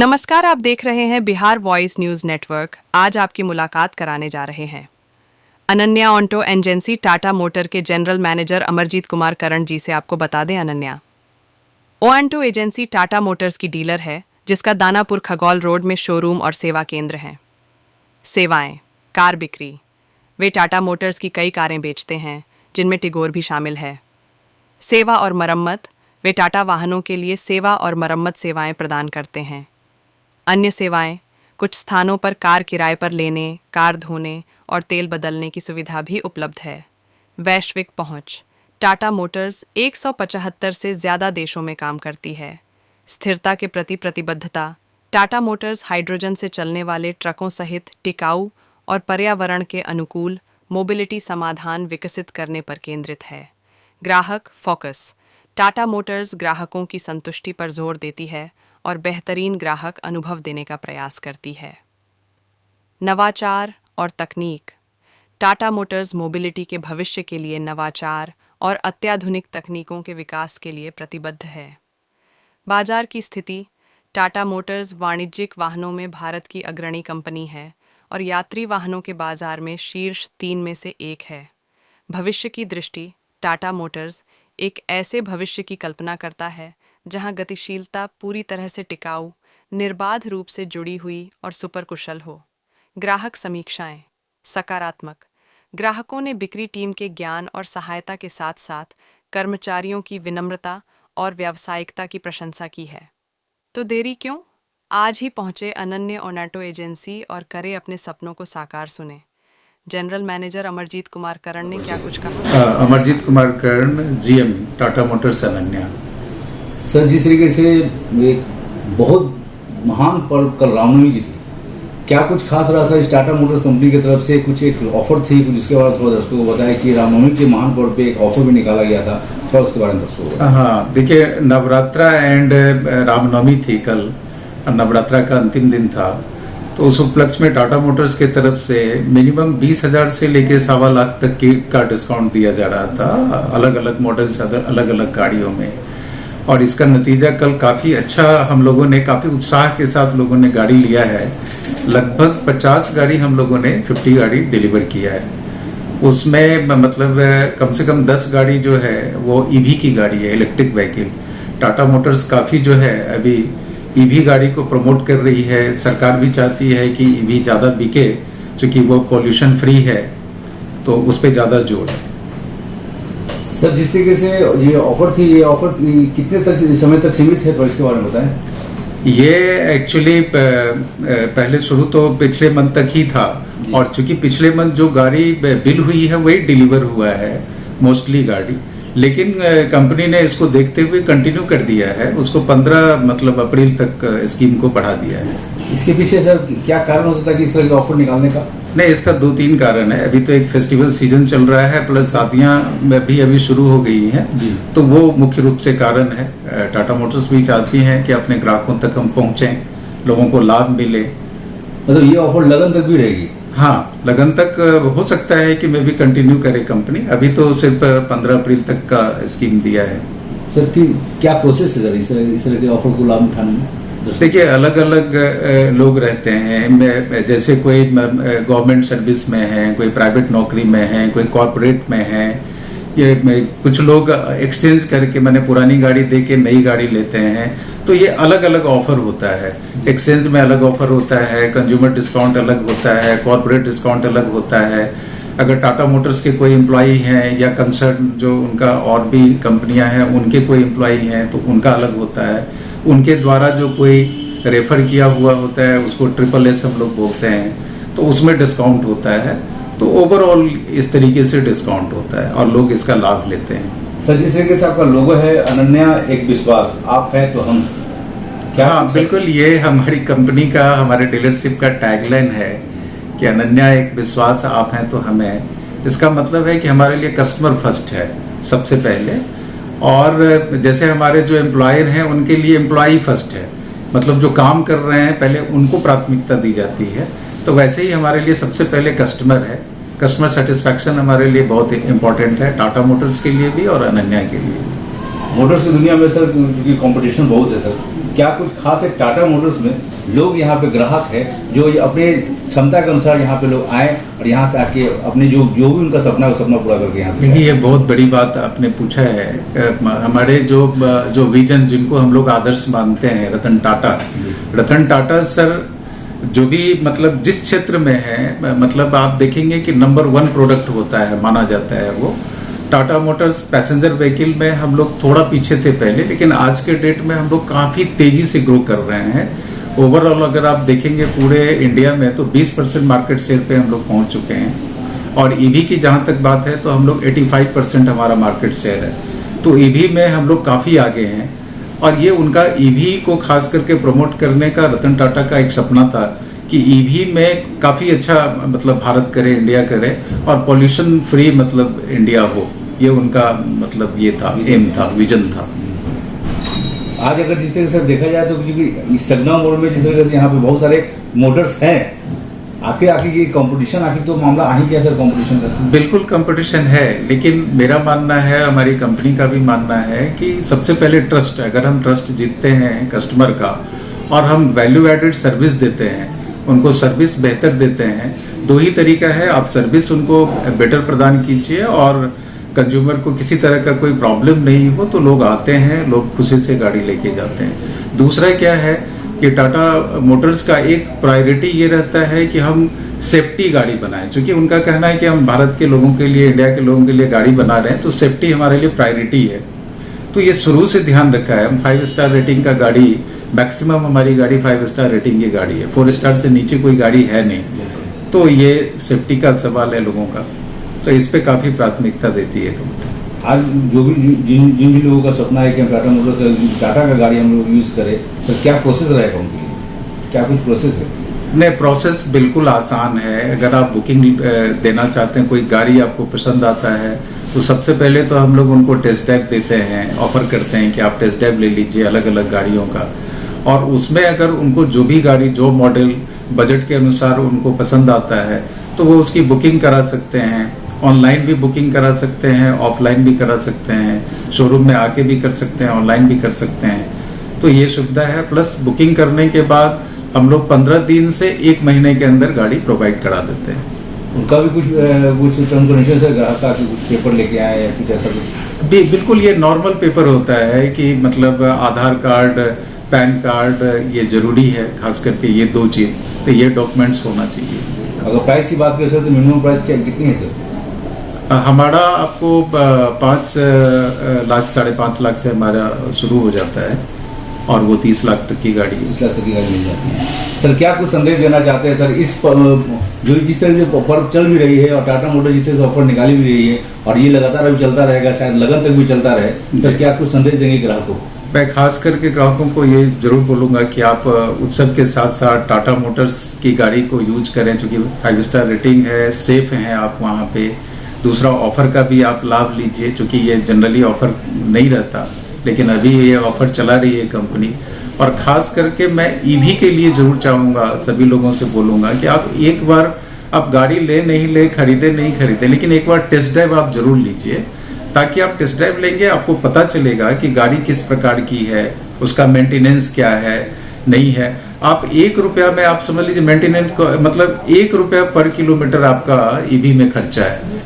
नमस्कार, आप देख रहे हैं बिहार वॉइस न्यूज नेटवर्क। आज आपकी मुलाकात कराने जा रहे हैं Ananya auto agency Tata motor के जनरल मैनेजर अमरजीत कुमार करण जी से। आपको बता दें, Ananya auto agency Tata Motors की डीलर है, जिसका दानापुर खगौल रोड में शोरूम और सेवा केंद्र है। सेवाएं: कार बिक्री। वे टाटा मोटर्स की कई कारें बेचते हैं, जिनमें टिगोर भी शामिल है। सेवा और मरम्मत: वे टाटा वाहनों के लिए सेवा और मरम्मत सेवाएं प्रदान करते हैं। अन्य सेवाएं: कुछ स्थानों पर कार किराए पर लेने, कार धोने और तेल बदलने की सुविधा भी उपलब्ध है। वैश्विक पहुंच: टाटा मोटर्स 175 से ज़्यादा देशों में काम करती है। स्थिरता के प्रति प्रतिबद्धता: टाटा मोटर्स हाइड्रोजन से चलने वाले ट्रकों सहित टिकाऊ और पर्यावरण के अनुकूल मोबिलिटी समाधान विकसित करने पर केंद्रित है। ग्राहक फोकस: टाटा मोटर्स ग्राहकों की संतुष्टि पर जोर देती है और बेहतरीन ग्राहक अनुभव देने का प्रयास करती है। नवाचार और तकनीक: टाटा मोटर्स मोबिलिटी के भविष्य के लिए नवाचार और अत्याधुनिक तकनीकों के विकास के लिए प्रतिबद्ध है। बाजार की स्थिति: टाटा मोटर्स वाणिज्यिक वाहनों में भारत की अग्रणी कंपनी है और यात्री वाहनों के बाजार में शीर्ष 3 में से एक है। भविष्य की दृष्टि: टाटा मोटर्स एक ऐसे भविष्य की कल्पना करता है जहां गतिशीलता पूरी तरह से टिकाऊ, निर्बाध रूप से जुड़ी हुई और सुपर कुशल हो। ग्राहक समीक्षाएं: सकारात्मक। ग्राहकों ने बिक्री टीम के ज्ञान और सहायता के साथ साथ कर्मचारियों की विनम्रता और व्यावसायिकता की प्रशंसा की है। तो देरी क्यों? आज ही पहुंचे अनन्या ऑटो एजेंसी और करें अपने सपनों को साकार। सुने जनरल मैनेजर अमरजीत कुमार करण ने क्या कुछ कहा। Amarjeet Kumar Karan, GM Tata Motors Ananya. Sir, जिस तरीके से एक बहुत महान पर्व कल रामनवमी की थी, क्या कुछ खास रहा सर इस टाटा मोटर्स कंपनी की तरफ से? कुछ एक ऑफर थी, कुछ उसके बारे में थोड़ा दर्शकों को बताया कि रामनवमी के महान पर्व पे एक ऑफर भी निकाला गया था, थोड़ा उसके बारे में दर्शकों को। हाँ, देखिए, नवरात्रा एंड रामनवमी थी कल। नवरात्रा का अंतिम दिन था, तो उस उपलक्ष्य में टाटा मोटर्स की तरफ से मिनिमम 20,000 से लेके 1.25 लाख तक का डिस्काउंट दिया जा रहा था, अलग अलग मॉडल्स, अलग अलग गाड़ियों में। और इसका नतीजा कल काफी अच्छा, हम लोगों ने काफी उत्साह के साथ लोगों ने गाड़ी लिया है। लगभग 50 गाड़ी हम लोगों ने 50 गाड़ी डिलीवर किया है। उसमें मतलब कम से कम 10 गाड़ी जो है वो ईवी की गाड़ी है, इलेक्ट्रिक व्हीकल। टाटा मोटर्स काफी जो है अभी ईवी गाड़ी को प्रमोट कर रही है। सरकार भी चाहती है कि ईवी ज्यादा बिके, क्योंकि वो पॉल्यूशन फ्री है, तो उस पर ज्यादा जोर है। सर, जिस तरीके से ये ऑफर थी, ये ऑफर कितने तक समय तक सीमित है, थोड़ा इसके बारे में बताएं। ये एक्चुअली पहले शुरू तो पिछले मंथ तक ही था, और चूंकि पिछले मंथ जो गाड़ी बिल हुई है वही डिलीवर हुआ है मोस्टली गाड़ी, लेकिन कंपनी ने इसको देखते हुए कंटिन्यू कर दिया है। उसको 15 अप्रैल तक स्कीम को बढ़ा दिया है। इसके पीछे सर क्या कारण हो सकता है कि इस तरह का ऑफर निकालने का? नहीं, इसका 2-3 कारण है। अभी तो एक फेस्टिवल सीजन चल रहा है, प्लस शादियां भी अभी शुरू हो गई हैं, तो वो मुख्य रूप से कारण है। टाटा मोटर्स भी चाहती हैं कि अपने ग्राहकों तक हम पहुंचे, लोगों को लाभ मिले। मतलब ये ऑफर लगन तक भी रहेगी? हाँ, लगन तक हो सकता है कि मैं भी कंटिन्यू करे कंपनी। अभी तो सिर्फ 15 अप्रैल तक का स्कीम दिया है। सर, क्या प्रोसेस है सर इस तरह के ऑफर को लाभ उठाने में? देखिए, अलग अलग लोग रहते हैं। जैसे कोई गवर्नमेंट सर्विस में है, कोई प्राइवेट नौकरी में है, कोई कॉर्पोरेट में है। ये कुछ लोग एक्सचेंज करके, मैंने पुरानी गाड़ी दे के नई गाड़ी लेते हैं, तो ये अलग अलग ऑफर होता है। एक्सचेंज में अलग ऑफर होता है, कंज्यूमर डिस्काउंट अलग होता है, कॉर्पोरेट डिस्काउंट अलग होता है। अगर टाटा मोटर्स के कोई एम्प्लॉई हैं या कंसर्न जो उनका और भी कंपनियां हैं उनके कोई एम्प्लॉई हैं तो उनका अलग होता है। उनके द्वारा जो कोई रेफर किया हुआ होता है उसको SSS हम लोग बोलते हैं, तो उसमें डिस्काउंट होता है। तो ओवरऑल इस तरीके से डिस्काउंट होता है और लोग इसका लाभ लेते हैं। सर, जिस तरीके से आपका लोगो है अनन्या एक विश्वास, आप है तो हम, क्या? हाँ, बिल्कुल, ये हमारी कंपनी का, हमारे डीलरशिप का टैगलाइन है कि अनन्या एक विश्वास, आप हैं तो हम हैं। इसका मतलब है कि हमारे लिए कस्टमर फर्स्ट है सबसे पहले, और जैसे हमारे जो एम्प्लॉयर हैं उनके लिए एम्प्लॉई फर्स्ट है। मतलब जो काम कर रहे हैं पहले उनको प्राथमिकता दी जाती है, तो वैसे ही हमारे लिए सबसे पहले कस्टमर है। कस्टमर सेटिस्फैक्शन हमारे लिए बहुत इंपॉर्टेंट है, टाटा मोटर्स के लिए भी और अनन्या के लिए भी। मोटर्स की दुनिया में सर क्योंकि कंपटीशन बहुत है सर, क्या कुछ खास है टाटा मोटर्स में लोग यहाँ पे ग्राहक है जो ये अपने क्षमता के अनुसार यहाँ पे लोग आए और यहाँ से आके अपने जो भी उनका सपना है वो सपना पूरा करके यहाँ से देखिए, ये बहुत बड़ी बात आपने पूछा है। हमारे जो विजन जिनको हम लोग आदर्श मानते हैं, रतन टाटा सर जो भी मतलब जिस क्षेत्र में है, मतलब आप देखेंगे कि नंबर 1 प्रोडक्ट होता है, माना जाता है वो टाटा मोटर्स। पैसेंजर व्हीकल में हम लोग थोड़ा पीछे थे पहले, लेकिन आज के डेट में हम लोग काफी तेजी से ग्रो कर रहे हैं। ओवरऑल अगर आप देखेंगे पूरे इंडिया में तो 20% मार्केट शेयर पे हम लोग पहुंच चुके हैं। और ईवी की जहां तक बात है तो हम लोग 85% हमारा मार्केट शेयर है। तो ईवी में हम लोग काफी आगे हैं और ये उनका ईवी को खास करके प्रमोट करने का रतन टाटा का एक सपना था कि ईवी में काफी अच्छा मतलब भारत करे, इंडिया करे और पॉल्यूशन फ्री मतलब इंडिया हो। ये उनका मतलब ये था, एम था, विजन था। आज अगर जिस तरह से देखा जाए तो क्योंकि इस सगना मोड़ में जिस तरह से यहाँ पे बहुत सारे मोटर्स हैं, आखिर ये कंपटीशन आखिर तो मामला आ ही गया सर कंपटीशन का। बिल्कुल कंपटीशन है, लेकिन मेरा मानना है, हमारी कंपनी का भी मानना है कि सबसे पहले ट्रस्ट है। अगर हम ट्रस्ट जीतते हैं कस्टमर का और हम वैल्यू एडेड सर्विस देते हैं, उनको सर्विस बेहतर देते हैं, 2 ही तरीका है। आप सर्विस उनको बेटर प्रदान कीजिए और कंज्यूमर को किसी तरह का कोई प्रॉब्लम नहीं हो तो लोग आते हैं, लोग खुशी से गाड़ी लेके जाते हैं। दूसरा क्या है कि टाटा मोटर्स का एक प्रायोरिटी ये रहता है कि हम सेफ्टी गाड़ी बनाएं, क्योंकि उनका कहना है कि हम भारत के लोगों के लिए, इंडिया के लोगों के लिए गाड़ी बना रहे हैं तो सेफ्टी हमारे लिए प्रायोरिटी है। तो ये शुरू से ध्यान रखा है। हम 5 स्टार रेटिंग का गाड़ी, मैक्सिमम हमारी गाड़ी 5 स्टार रेटिंग की गाड़ी है, 4 स्टार से नीचे कोई गाड़ी है नहीं। तो ये सेफ्टी का सवाल है लोगों का, तो इस पे काफी प्राथमिकता देती है कंपनी। आज जो भी जिन भी लोगों का सपना है कि हम टाटा मोटर्स टाटा का गाड़ी हम लोग यूज करें, तो क्या प्रोसेस रहेगा उनके लिए, क्या कुछ प्रोसेस है? नहीं, प्रोसेस बिल्कुल आसान है। अगर आप बुकिंग देना चाहते हैं, कोई गाड़ी आपको पसंद आता है तो सबसे पहले तो हम लोग उनको टेस्ट ड्राइव देते हैं, ऑफर करते हैं कि आप टेस्ट ड्राइव ले लीजिए अलग अलग गाड़ियों का। और उसमें अगर उनको जो भी गाड़ी, जो मॉडल बजट के अनुसार उनको पसंद आता है तो वो उसकी बुकिंग करा सकते हैं। ऑनलाइन भी बुकिंग करा सकते हैं, ऑफलाइन भी करा सकते हैं, शोरूम में आके भी कर सकते हैं, ऑनलाइन भी कर सकते हैं। तो ये सुविधा है। प्लस बुकिंग करने के बाद हम लोग 15 दिन से 1 महीने के अंदर गाड़ी प्रोवाइड करा देते हैं। उनका भी कुछ टर्म कंडीशन है, ग्राहक का कुछ पेपर लेके आए या कुछ ऐसा कुछ? बिल्कुल, ये नॉर्मल पेपर होता है कि मतलब आधार कार्ड, पैन कार्ड ये जरूरी है, खास करके ये 2 चीज, तो ये डॉक्यूमेंट्स होना चाहिए। अगर प्राइस की बात करें सर तो मिनिमम प्राइस कितनी है सर? हमारा आपको 5 लाख 5.5 लाख से हमारा शुरू हो जाता है और वो 30 लाख तक की गाड़ी है। 30 लाख तक की गाड़ी मिल जाती है। सर क्या कुछ संदेश देना चाहते हैं सर इस जो जिस तरह से पर्व चल भी रही है और टाटा मोटर जिस तरह से ऑफर निकाली भी रही है और ये लगातार अभी चलता रहेगा, शायद लगन तक भी चलता रहे, सर क्या कुछ संदेश देंगे ग्राहकों को? मैं खास करके ग्राहकों को ये जरूर बोलूंगा कि आप उत्सव के साथ साथ टाटा मोटर्स की गाड़ी को यूज करें, क्योंकि 5 स्टार रेटिंग है, सेफ हैं आप वहाँ पे। दूसरा, ऑफर का भी आप लाभ लीजिए, क्योंकि ये जनरली ऑफर नहीं रहता, लेकिन अभी ये ऑफर चला रही है कंपनी। और खास करके मैं ईवी के लिए जरूर चाहूंगा, सभी लोगों से बोलूंगा कि आप एक बार आप गाड़ी ले नहीं ले, खरीदे नहीं खरीदे, लेकिन एक बार टेस्ट ड्राइव आप जरूर लीजिए, ताकि आप टेस्ट ड्राइव लेंगे आपको पता चलेगा कि गाड़ी किस प्रकार की है, उसका मेंटेनेंस क्या है, नहीं है। आप 1 रुपया में आप समझ लीजिए मेंटेनेंस मतलब 1 रुपया पर किलोमीटर आपका ईवी में खर्चा है।